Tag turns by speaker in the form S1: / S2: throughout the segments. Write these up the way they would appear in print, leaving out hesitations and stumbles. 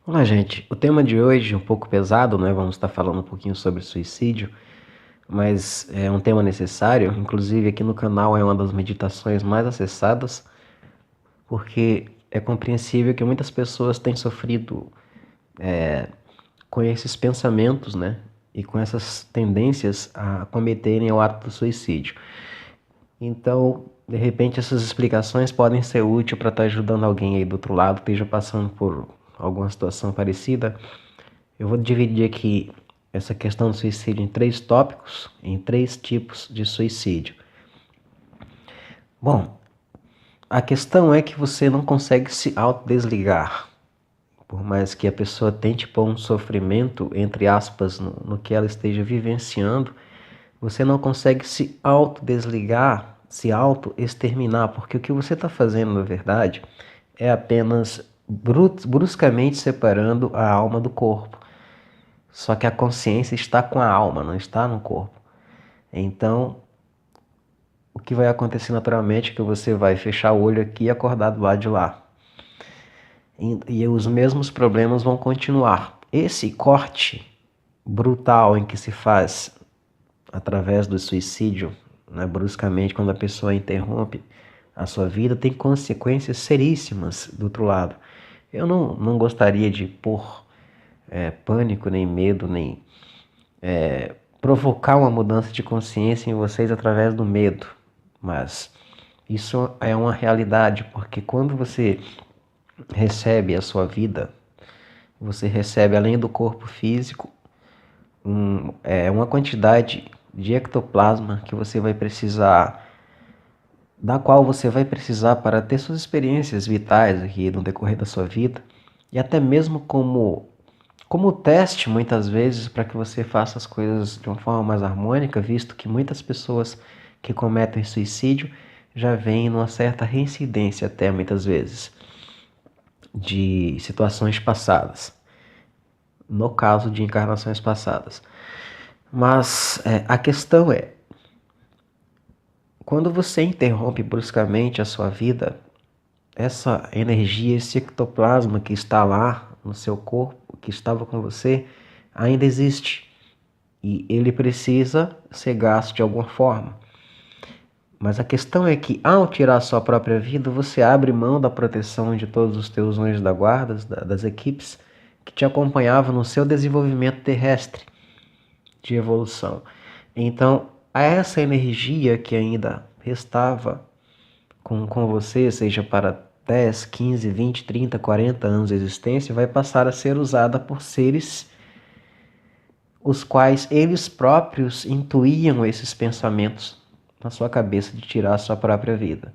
S1: Olá, gente. O tema de hoje é um pouco pesado, né? Vamos estar falando um pouquinho sobre suicídio, mas é um tema necessário. Inclusive, aqui no canal é uma das meditações mais acessadas, porque é compreensível que muitas pessoas têm sofrido com esses pensamentos, né? E com essas tendências a cometerem o ato do suicídio. Então, de repente, essas explicações podem ser úteis para estar ajudando alguém aí do outro lado que esteja passando por alguma situação parecida. Eu vou dividir aqui essa questão do suicídio em três tópicos, em três tipos de suicídio. Bom, a questão é que você não consegue se autodesligar. Por mais que a pessoa tente pôr um sofrimento, entre aspas, no que ela esteja vivenciando, você não consegue se autodesligar, se auto-exterminar, porque o que você está fazendo, na verdade, é apenas bruscamente separando a alma do corpo. Só que a consciência está com a alma, não está no corpo. Então, o que vai acontecer naturalmente é que você vai fechar o olho aqui e acordar do lado de lá. E os mesmos problemas vão continuar. Esse corte brutal em que se faz através do suicídio, né, bruscamente, quando a pessoa interrompe a sua vida, tem consequências seríssimas do outro lado. Eu não gostaria de pôr pânico, nem medo, nem provocar uma mudança de consciência em vocês através do medo. Mas isso é uma realidade, porque quando você recebe a sua vida, você recebe além do corpo físico uma quantidade de ectoplasma que você vai precisar, da qual você vai precisar para ter suas experiências vitais aqui no decorrer da sua vida, e até mesmo como teste, muitas vezes, para que você faça as coisas de uma forma mais harmônica, visto que muitas pessoas que cometem suicídio já vêm numa certa reincidência, até muitas vezes, de situações passadas, no caso de encarnações passadas. Mas a questão é, quando você interrompe bruscamente a sua vida, essa energia, esse ectoplasma que está lá no seu corpo, que estava com você, ainda existe. E ele precisa ser gasto de alguma forma. Mas a questão é que, ao tirar a sua própria vida, você abre mão da proteção de todos os teus anjos da guarda, das equipes que te acompanhavam no seu desenvolvimento terrestre de evolução. Então, essa energia que ainda restava com você, seja para 10, 15, 20, 30, 40 anos de existência, vai passar a ser usada por seres os quais eles próprios intuíam esses pensamentos na sua cabeça de tirar a sua própria vida.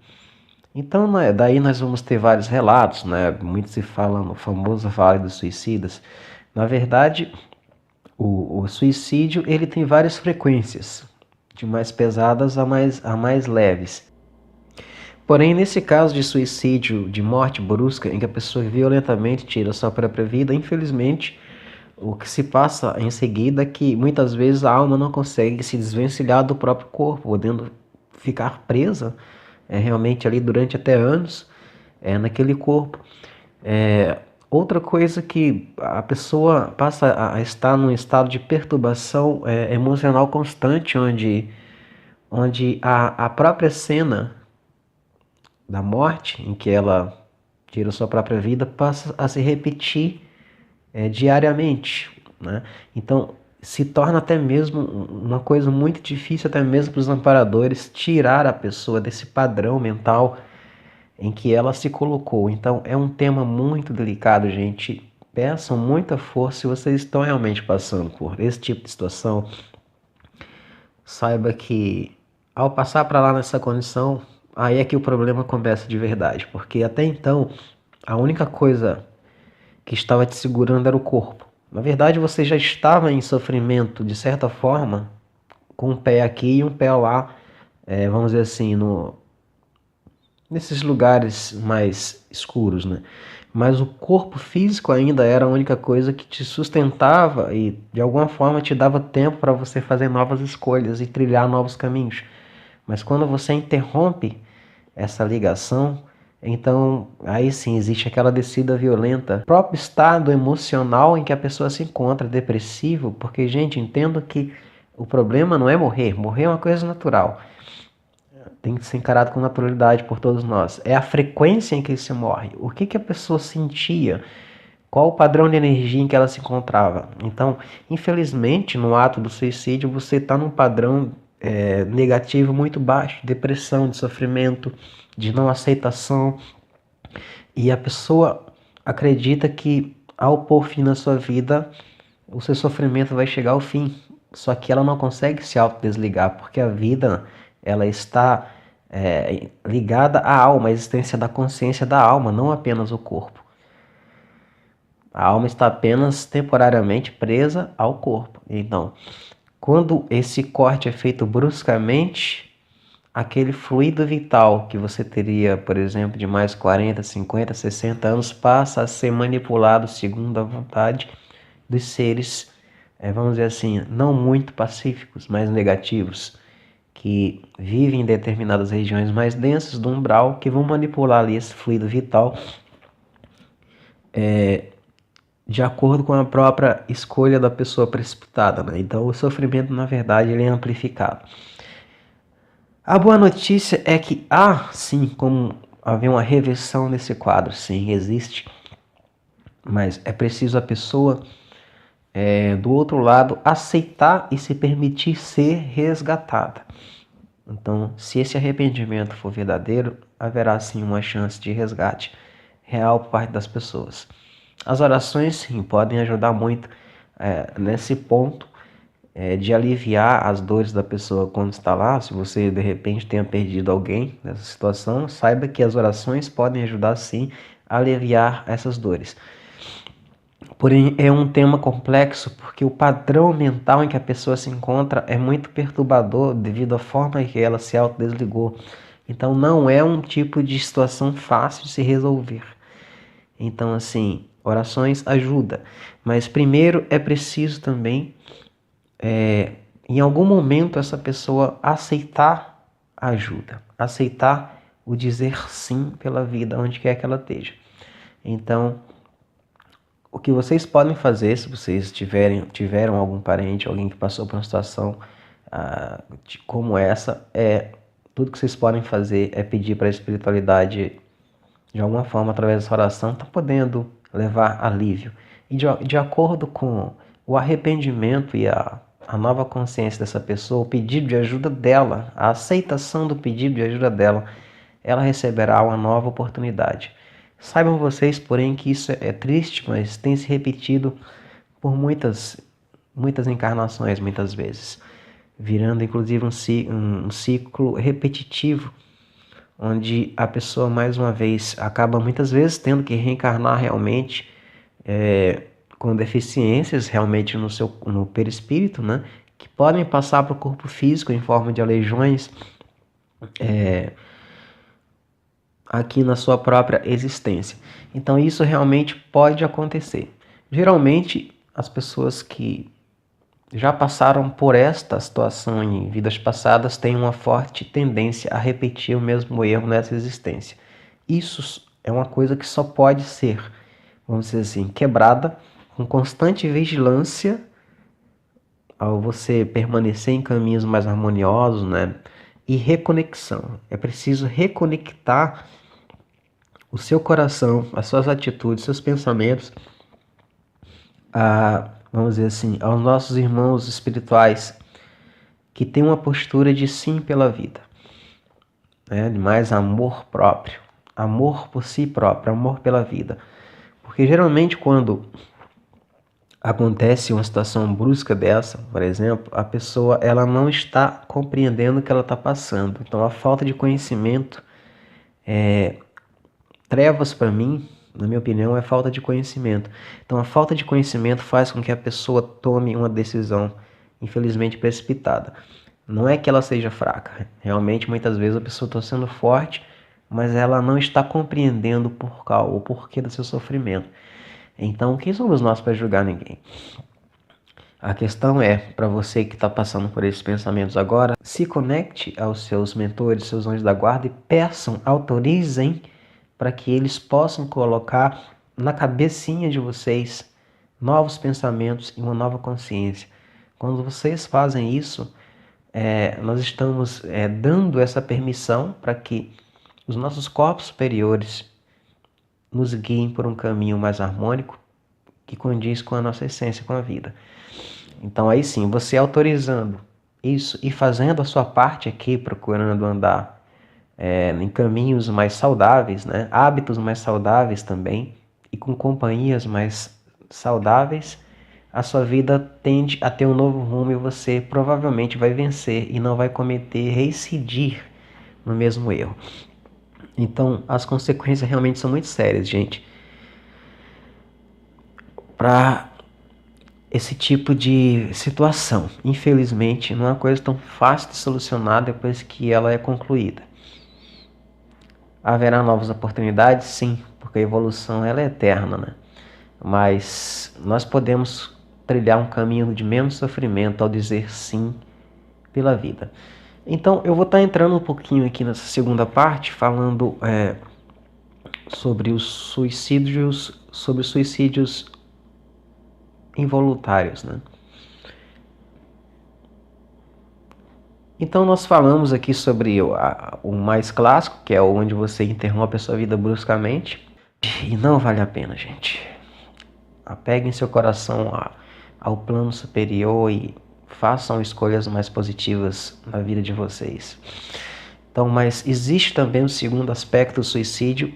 S1: Então, né, daí nós vamos ter vários relatos, né? Muito se fala no famoso Vale dos Suicidas. Na verdade, o suicídio ele tem várias frequências, de mais pesadas a mais leves. Porém, nesse caso de suicídio, de morte brusca, em que a pessoa violentamente tira a sua própria vida, infelizmente, o que se passa em seguida é que muitas vezes a alma não consegue se desvencilhar do próprio corpo, podendo ficar presa realmente ali durante até anos naquele corpo. Outra coisa que a pessoa passa a estar num estado de perturbação emocional constante, onde a própria cena da morte, em que ela tira sua própria vida, passa a se repetir diariamente, né? Então se torna até mesmo uma coisa muito difícil, até mesmo para os amparadores, tirar a pessoa desse padrão mental em que ela se colocou. Então é um tema muito delicado, gente. Peçam muita força se vocês estão realmente passando por esse tipo de situação. Saiba que ao passar para lá nessa condição, aí é que o problema começa de verdade, porque até então a única coisa que estava te segurando era o corpo. Na verdade, você já estava em sofrimento de certa forma, com um pé aqui e um pé lá, vamos dizer assim, nesses lugares mais escuros, né? Mas o corpo físico ainda era a única coisa que te sustentava e de alguma forma te dava tempo para você fazer novas escolhas e trilhar novos caminhos. Mas quando você interrompe essa ligação, Então, aí sim, existe aquela descida violenta. O próprio estado emocional em que a pessoa se encontra, depressivo, porque, gente, entendo que o problema não é morrer. Morrer é uma coisa natural. Tem que ser encarado com naturalidade por todos nós. É a frequência em que se morre. O que a pessoa sentia? Qual o padrão de energia em que ela se encontrava? Então, infelizmente, no ato do suicídio, você está num padrão negativo muito baixo, de depressão, de sofrimento, de não aceitação. E a pessoa acredita que ao pôr fim na sua vida, o seu sofrimento vai chegar ao fim. Só que ela não consegue se autodesligar, porque a vida ela está ligada à alma, à existência da consciência da alma, não apenas o corpo. A alma está apenas temporariamente presa ao corpo. Então, quando esse corte é feito bruscamente, aquele fluido vital que você teria, por exemplo, de mais 40, 50, 60 anos, passa a ser manipulado segundo a vontade dos seres, vamos dizer assim, não muito pacíficos, mas negativos, que vivem em determinadas regiões mais densas do umbral, que vão manipular ali esse fluido vital de acordo com a própria escolha da pessoa precipitada, né? Então o sofrimento, na verdade, ele é amplificado. A boa notícia é que há, sim, como haver uma reversão nesse quadro, sim, existe, mas é preciso a pessoa, do outro lado, aceitar e se permitir ser resgatada. Então, se esse arrependimento for verdadeiro, haverá sim uma chance de resgate real por parte das pessoas. As orações, sim, podem ajudar muito nesse ponto de aliviar as dores da pessoa quando está lá. Se você de repente tenha perdido alguém nessa situação, saiba que as orações podem ajudar sim a aliviar essas dores. Porém, é um tema complexo porque o padrão mental em que a pessoa se encontra é muito perturbador devido à forma em que ela se autodesligou. Então, não é um tipo de situação fácil de se resolver. Então, assim, orações ajudam. Mas primeiro é preciso também, em algum momento, essa pessoa aceitar a ajuda. Aceitar o dizer sim pela vida, onde quer que ela esteja. Então, o que vocês podem fazer, se vocês tiveram algum parente, alguém que passou por uma situação como essa, tudo que vocês podem fazer é pedir para a espiritualidade, de alguma forma, através dessa oração, tá podendo levar alívio. E de acordo com o arrependimento e a nova consciência dessa pessoa, o pedido de ajuda dela, a aceitação do pedido de ajuda dela, ela receberá uma nova oportunidade. Saibam vocês, porém, que isso é triste, mas tem se repetido por muitas encarnações, muitas vezes, virando inclusive um ciclo repetitivo, onde a pessoa mais uma vez acaba muitas vezes tendo que reencarnar realmente com deficiências realmente no perispírito, né, que podem passar para o corpo físico em forma de aleijões, aqui na sua própria existência. Então isso realmente pode acontecer. Geralmente as pessoas que já passaram por esta situação em vidas passadas têm uma forte tendência a repetir o mesmo erro nessa existência. Isso é uma coisa que só pode ser, vamos dizer assim, quebrada com constante vigilância ao você permanecer em caminhos mais harmoniosos, né? E reconexão. É preciso reconectar o seu coração, as suas atitudes, seus pensamentos, vamos dizer assim, aos nossos irmãos espirituais que têm uma postura de sim pela vida, né? De mais amor próprio, amor por si próprio, amor pela vida. Porque geralmente quando acontece uma situação brusca dessa, por exemplo, a pessoa ela não está compreendendo o que ela está passando. Então a falta de conhecimento trevas, para mim, na minha opinião, é falta de conhecimento. Então a falta de conhecimento faz com que a pessoa tome uma decisão, infelizmente, precipitada. Não é que ela seja fraca. Realmente, muitas vezes a pessoa está sendo forte, mas ela não está compreendendo o porquê do seu sofrimento. Então, quem somos nós para julgar ninguém? A questão é, para você que está passando por esses pensamentos agora, se conecte aos seus mentores, seus anjos da guarda e peçam, autorizem para que eles possam colocar na cabecinha de vocês novos pensamentos e uma nova consciência. Quando vocês fazem isso, nós estamos dando essa permissão para que os nossos corpos superiores nos guiem por um caminho mais harmônico que condiz com a nossa essência, com a vida. Então aí sim, você autorizando isso e fazendo a sua parte aqui, procurando andar em caminhos mais saudáveis, né? Hábitos mais saudáveis também, e com companhias mais saudáveis, a sua vida tende a ter um novo rumo e você provavelmente vai vencer e não vai reincidir no mesmo erro. Então, as consequências realmente são muito sérias, gente, para esse tipo de situação. Infelizmente, não é uma coisa tão fácil de solucionar depois que ela é concluída. Haverá novas oportunidades? Sim, porque a evolução ela é eterna, né? Mas nós podemos trilhar um caminho de menos sofrimento ao dizer sim pela vida. Então eu vou estar entrando um pouquinho aqui nessa segunda parte, falando sobre os suicídios involuntários, né? Então nós falamos aqui sobre o mais clássico, que é onde você interrompe a sua vida bruscamente. E não vale a pena, gente. Apeguem seu coração ao plano superior e façam escolhas mais positivas na vida de vocês. Então, mas existe também o segundo aspecto do suicídio,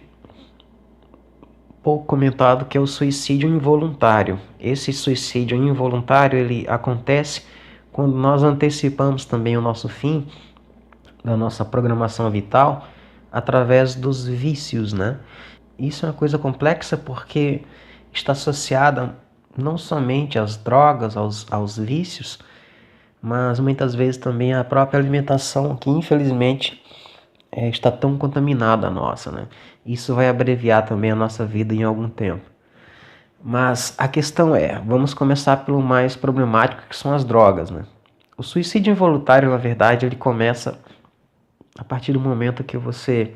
S1: pouco comentado, que é o suicídio involuntário. Esse suicídio involuntário, ele acontece quando nós antecipamos também o nosso fim da nossa programação vital através dos vícios, né? Isso é uma coisa complexa porque está associada não somente às drogas, aos vícios, mas muitas vezes também à própria alimentação, que infelizmente está tão contaminada a nossa, né? Isso vai abreviar também a nossa vida em algum tempo. Mas a questão vamos começar pelo mais problemático, que são as drogas, né? O suicídio involuntário, na verdade, ele começa a partir do momento que você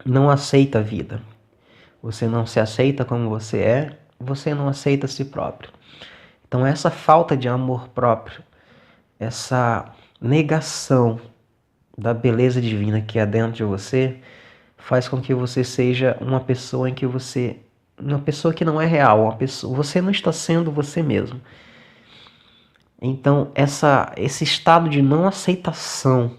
S1: não aceita a vida. Você não se aceita como você não aceita a si próprio. Então essa falta de amor próprio, essa negação da beleza divina que há dentro de você, faz com que você seja uma pessoa uma pessoa que não é real, você não está sendo você mesmo. Então esse estado de não aceitação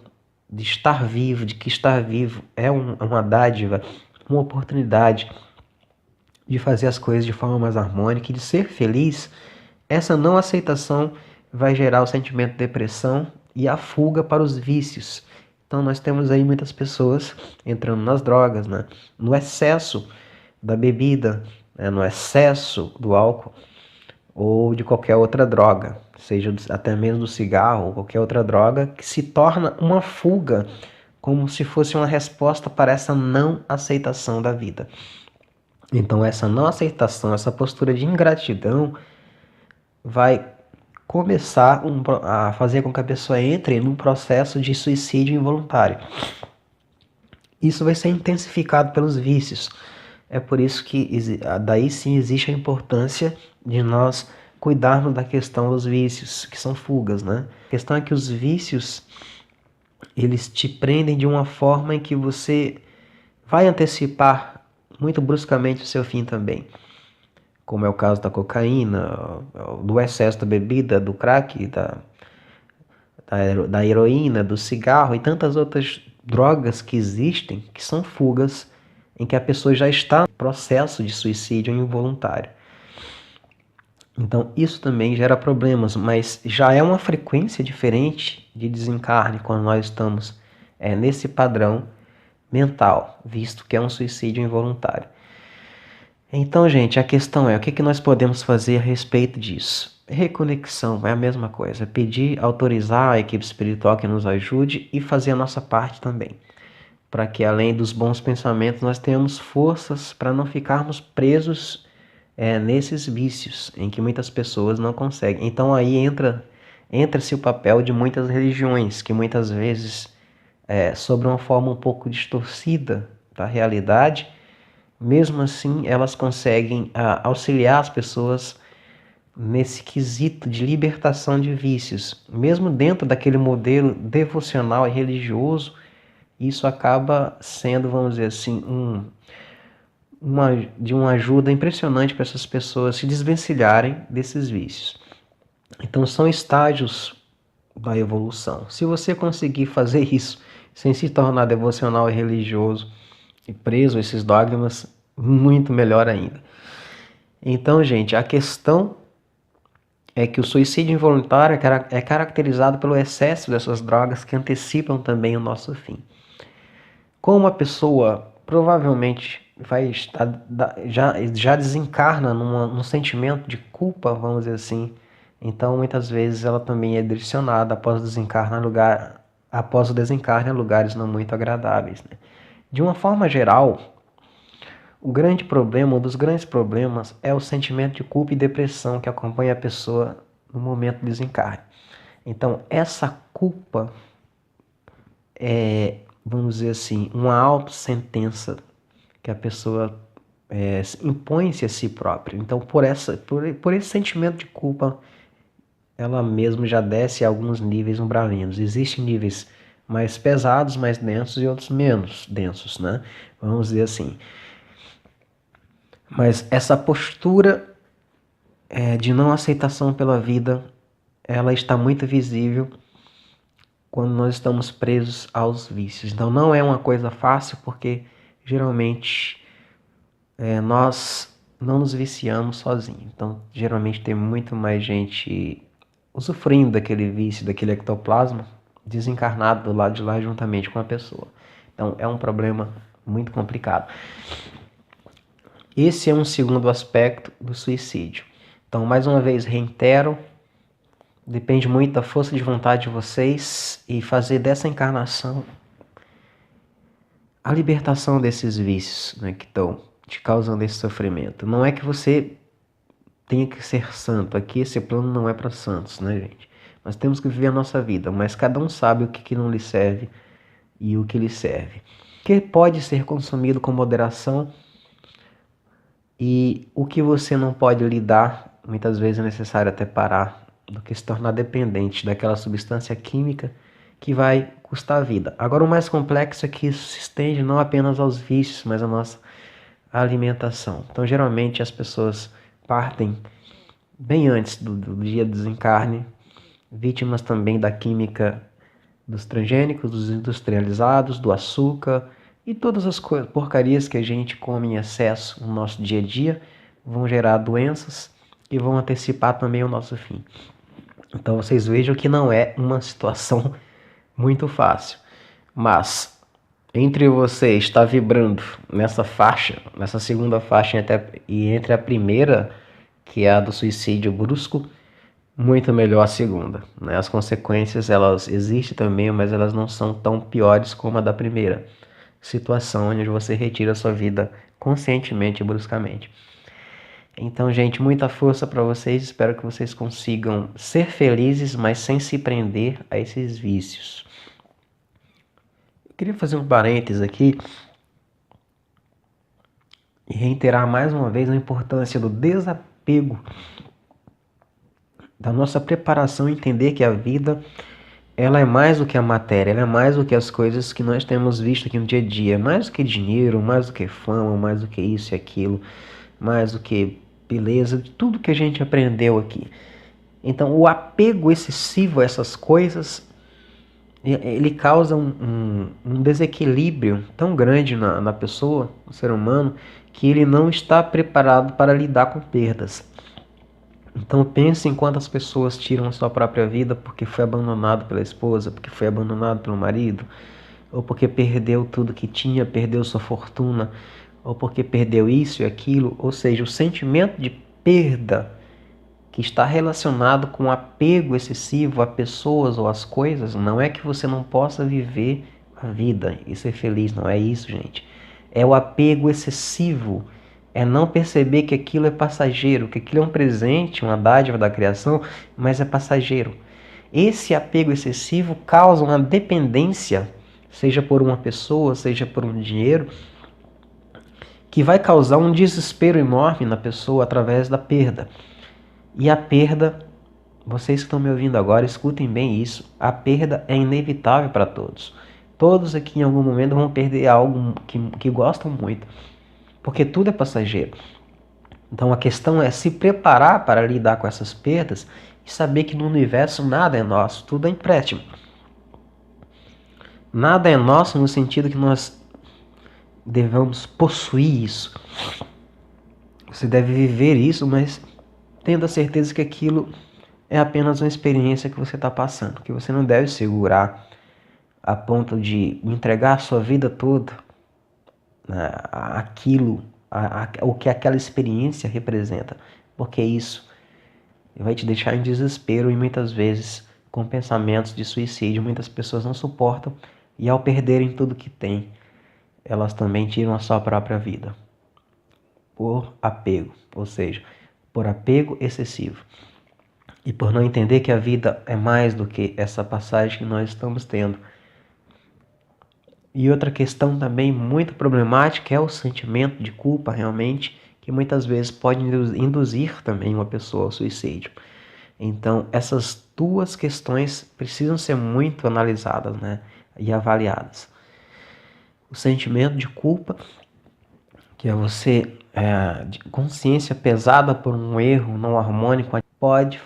S1: de estar vivo, de que estar vivo é uma dádiva, uma oportunidade de fazer as coisas de forma mais harmônica e de ser feliz, essa não aceitação vai gerar o sentimento de depressão e a fuga para os vícios. Então nós temos aí muitas pessoas entrando nas drogas, né? No excesso da bebida, né? No excesso do álcool ou de qualquer outra droga, seja até mesmo do cigarro ou qualquer outra droga, que se torna uma fuga, como se fosse uma resposta para essa não aceitação da vida. Então essa não aceitação, essa postura de ingratidão vai começar a fazer com que a pessoa entre num processo de suicídio involuntário. Isso vai ser intensificado pelos vícios. É por isso que daí sim existe a importância de nós cuidarmos da questão dos vícios, que são fugas, né? A questão é que os vícios, eles te prendem de uma forma em que você vai antecipar muito bruscamente o seu fim também. Como é o caso da cocaína, do excesso da bebida, do crack, da heroína, do cigarro e tantas outras drogas que existem, que são fugas em que a pessoa já está no processo de suicídio involuntário. Então isso também gera problemas, mas já é uma frequência diferente de desencarne quando nós estamos nesse padrão mental, visto que é um suicídio involuntário. Então, gente, a questão é o que nós podemos fazer a respeito disso? Reconexão é a mesma coisa, pedir, autorizar a equipe espiritual que nos ajude e fazer a nossa parte também, para que além dos bons pensamentos nós tenhamos forças para não ficarmos presos nesses vícios em que muitas pessoas não conseguem. Então aí entra-se o papel de muitas religiões, que muitas vezes, sobre uma forma um pouco distorcida da realidade, mesmo assim elas conseguem auxiliar as pessoas nesse quesito de libertação de vícios. Mesmo dentro daquele modelo devocional e religioso, isso acaba sendo, vamos dizer assim, uma ajuda impressionante para essas pessoas se desvencilharem desses vícios. Então são estágios da evolução. Se você conseguir fazer isso sem se tornar devocional e religioso e preso a esses dogmas, muito melhor ainda. Então, gente, a questão é que o suicídio involuntário é caracterizado pelo excesso dessas drogas que antecipam também o nosso fim. Como a pessoa provavelmente vai estar, já desencarna num sentimento de culpa, vamos dizer assim, então muitas vezes ela também é direcionada após o desencarne a lugares não muito agradáveis, né? De uma forma geral, o grande problema, um dos grandes problemas, é o sentimento de culpa e depressão que acompanha a pessoa no momento do desencarne. Então, essa culpa é, vamos dizer assim, uma autossentença que a pessoa impõe-se a si própria. Então, por esse sentimento de culpa, ela mesma já desce a alguns níveis umbralinos. Existem níveis mais pesados, mais densos e outros menos densos, né? Vamos dizer assim. Mas essa postura de não aceitação pela vida, ela está muito visível quando nós estamos presos aos vícios. Então não é uma coisa fácil, porque geralmente nós não nos viciamos sozinhos. Então geralmente tem muito mais gente usufruindo daquele vício, daquele ectoplasma, desencarnado do lado de lá juntamente com a pessoa. Então é um problema muito complicado. Esse é um segundo aspecto do suicídio. Então, mais uma vez, reitero, depende muito da força de vontade de vocês e fazer dessa encarnação a libertação desses vícios, né, que estão te causando esse sofrimento. Não é que você tenha que ser santo. Aqui esse plano não é para santos, né, gente? Nós temos que viver a nossa vida, mas cada um sabe o que não lhe serve e o que lhe serve. Que pode ser consumido com moderação e o que você não pode lidar, muitas vezes é necessário até parar do que se tornar dependente daquela substância química que vai custar a vida. Agora, o mais complexo é que isso se estende não apenas aos vícios, mas à nossa alimentação. Então, geralmente, as pessoas partem bem antes do dia do desencarne, vítimas também da química dos transgênicos, dos industrializados, do açúcar e todas as porcarias que a gente come em excesso no nosso dia a dia vão gerar doenças e vão antecipar também o nosso fim. Então vocês vejam que não é uma situação muito fácil. Mas entre você estar vibrando nessa faixa, nessa segunda faixa e entre a primeira, que é a do suicídio brusco, muito melhor a segunda, né? As consequências elas existem também, mas elas não são tão piores como a da primeira situação, onde você retira a sua vida conscientemente e bruscamente. Então, gente, muita força para vocês. Espero que vocês consigam ser felizes, mas sem se prender a esses vícios. Eu queria fazer um parênteses aqui e reiterar mais uma vez a importância do desapego, da nossa preparação, entender que a vida ela é mais do que a matéria, ela é mais do que as coisas que nós temos visto aqui no dia a dia, mais do que dinheiro, mais do que fama, mais do que isso e aquilo, mais do que beleza, de tudo que a gente aprendeu aqui. Então, o apego excessivo a essas coisas, ele causa um desequilíbrio tão grande na pessoa, no ser humano, que ele não está preparado para lidar com perdas. Então pense em quantas pessoas tiram a sua própria vida porque foi abandonado pela esposa, porque foi abandonado pelo marido, ou porque perdeu tudo que tinha, perdeu sua fortuna, ou porque perdeu isso e aquilo. Ou seja, o sentimento de perda que está relacionado com apego excessivo a pessoas ou às coisas, não é que você não possa viver a vida e ser feliz, não é isso, gente. É o apego excessivo. É não perceber que aquilo é passageiro, que aquilo é um presente, uma dádiva da criação, mas é passageiro. Esse apego excessivo causa uma dependência, seja por uma pessoa, seja por um dinheiro, que vai causar um desespero enorme na pessoa através da perda. E a perda, vocês que estão me ouvindo agora, escutem bem isso, a perda é inevitável para todos. Todos aqui em algum momento vão perder algo que gostam muito, porque tudo é passageiro. Então a questão é se preparar para lidar com essas perdas e saber que no universo nada é nosso, tudo é empréstimo. Nada é nosso no sentido que nós devemos possuir isso. Você deve viver isso, mas tendo a certeza que aquilo é apenas uma experiência que você está passando, que você não deve segurar a ponto de entregar a sua vida toda, né, o que aquela experiência representa, porque isso vai te deixar em desespero e muitas vezes com pensamentos de suicídio. Muitas pessoas não suportam e ao perderem tudo que têm, elas também tiram a sua própria vida por apego, ou seja, por apego excessivo e por não entender que a vida é mais do que essa passagem que nós estamos tendo. E outra questão também muito problemática é o sentimento de culpa, realmente, que muitas vezes pode induzir também uma pessoa ao suicídio. Então, essas duas questões precisam ser muito analisadas, né, e avaliadas. O sentimento de culpa, que é você de consciência pesada por um erro não harmônico, pode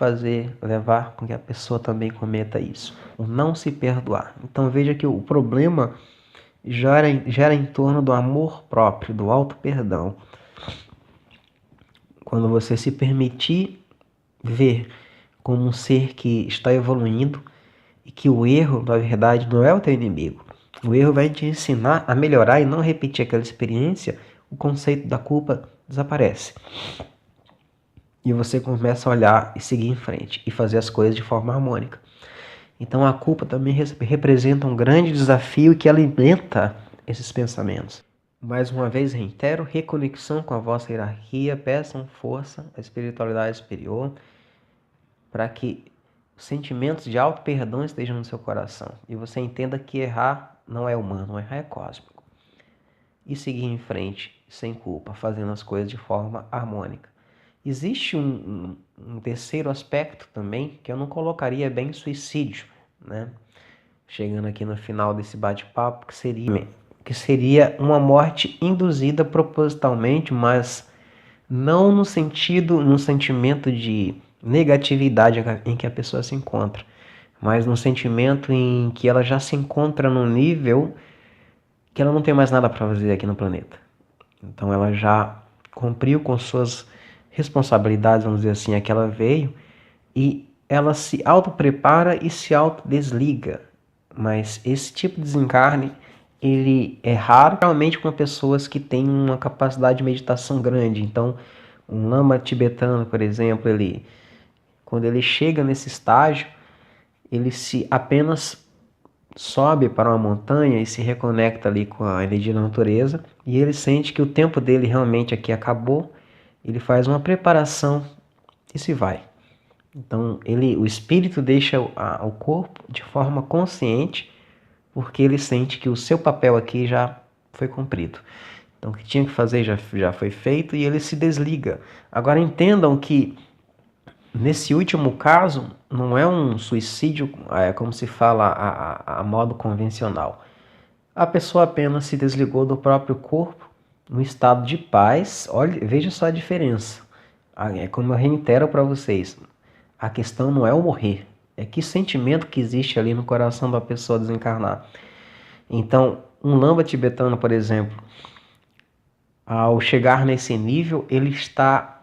S1: levar com que a pessoa também cometa isso. O não se perdoar. Então veja que o problema gera em torno do amor próprio, do auto-perdão. Quando você se permitir ver como um ser que está evoluindo e que o erro, na verdade, não é o teu inimigo. O erro vai te ensinar a melhorar e não repetir aquela experiência. O conceito da culpa desaparece. E você começa a olhar e seguir em frente e fazer as coisas de forma harmônica. Então a culpa também representa um grande desafio que alimenta esses pensamentos. Mais uma vez reitero, reconexão com a vossa hierarquia, peçam força à espiritualidade superior para que os sentimentos de auto-perdão estejam no seu coração e você entenda que errar não é humano, errar é cósmico. E seguir em frente sem culpa, fazendo as coisas de forma harmônica. Existe um terceiro aspecto também que eu não colocaria bem suicídio, né? Chegando aqui no final desse bate-papo, que seria uma morte induzida propositalmente, mas não no sentimento de negatividade em que a pessoa se encontra, mas no sentimento em que ela já se encontra num nível que ela não tem mais nada para fazer aqui no planeta. Então ela já cumpriu com suas responsabilidades, vamos dizer assim, a que ela veio, e ela se auto-prepara e se auto-desliga. Mas esse tipo de desencarne, ele é raro, realmente com pessoas que têm uma capacidade de meditação grande. Então, um lama tibetano, por exemplo, quando ele chega nesse estágio, ele se apenas sobe para uma montanha e se reconecta ali com a energia da natureza, e ele sente que o tempo dele realmente aqui acabou. Ele faz uma preparação e se vai. Então o espírito deixa o corpo de forma consciente, porque ele sente que o seu papel aqui já foi cumprido. Então o que tinha que fazer já foi feito e ele se desliga. Agora entendam que nesse último caso não é um suicídio, como se fala a modo convencional. A pessoa apenas se desligou do próprio corpo no estado de paz. Olha, veja só a diferença. É como eu reitero para vocês, a questão não é o morrer, é que sentimento que existe ali no coração da pessoa desencarnar. Então, um lama tibetano, por exemplo, ao chegar nesse nível, ele está,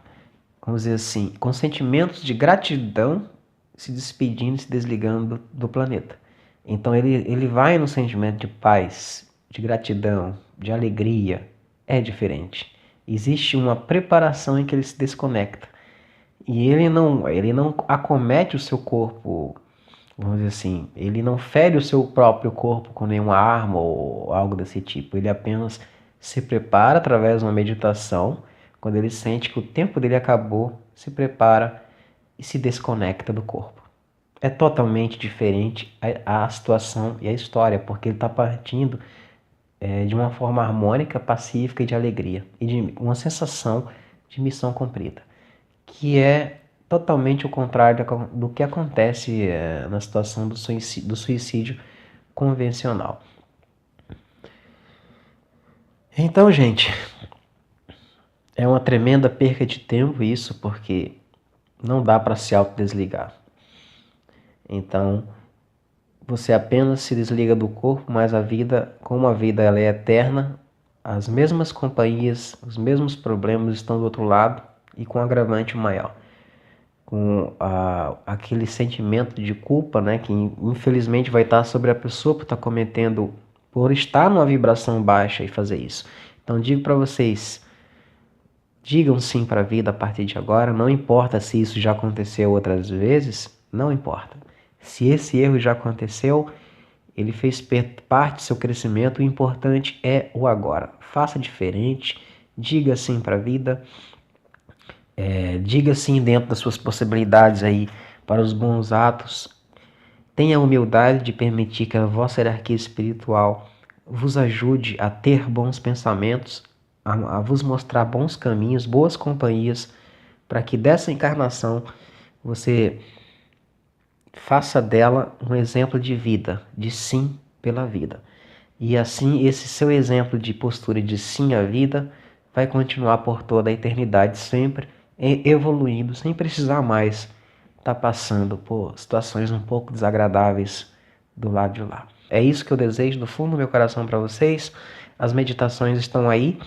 S1: vamos dizer assim, com sentimentos de gratidão, se despedindo, se desligando do planeta. Então ele vai no sentimento de paz, de gratidão, de alegria. É diferente. Existe uma preparação em que ele se desconecta. E ele não acomete o seu corpo, vamos dizer assim, ele não fere o seu próprio corpo com nenhuma arma ou algo desse tipo. Ele apenas se prepara através de uma meditação. Quando ele sente que o tempo dele acabou, se prepara e se desconecta do corpo. É totalmente diferente a situação e a história, porque ele está partindo de uma forma harmônica, pacífica e de alegria, e de uma sensação de missão cumprida, que é totalmente o contrário do que acontece na situação do suicídio convencional. Então, gente, é uma tremenda perca de tempo isso, porque não dá para se autodesligar. Então, você apenas se desliga do corpo, mas a vida, como a vida ela é eterna, as mesmas companhias, os mesmos problemas estão do outro lado e com um agravante maior. Com aquele sentimento de culpa, né, que infelizmente vai estar sobre a pessoa por estar cometendo, por estar numa vibração baixa e fazer isso. Então digo para vocês, digam sim para a vida a partir de agora, não importa se isso já aconteceu outras vezes, não importa. Se esse erro já aconteceu, ele fez parte do seu crescimento, o importante é o agora. Faça diferente, diga sim para a vida, diga sim dentro das suas possibilidades aí para os bons atos. Tenha a humildade de permitir que a vossa hierarquia espiritual vos ajude a ter bons pensamentos, a vos mostrar bons caminhos, boas companhias, para que dessa encarnação você faça dela um exemplo de vida, de sim pela vida. E assim, esse seu exemplo de postura de sim à vida vai continuar por toda a eternidade, sempre evoluindo, sem precisar mais estar passando por situações um pouco desagradáveis do lado de lá. É isso que eu desejo do fundo do meu coração para vocês. As meditações estão aí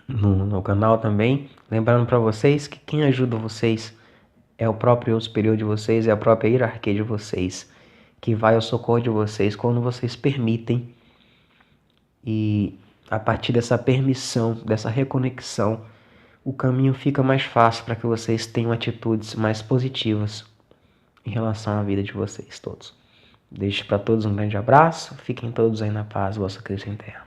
S1: no canal também. Lembrando para vocês que quem ajuda vocês é o próprio eu superior de vocês, é a própria hierarquia de vocês, que vai ao socorro de vocês quando vocês permitem. E a partir dessa permissão, dessa reconexão, o caminho fica mais fácil para que vocês tenham atitudes mais positivas em relação à vida de vocês todos. Deixo para todos um grande abraço, fiquem todos aí na paz, vossa Cristo em terra.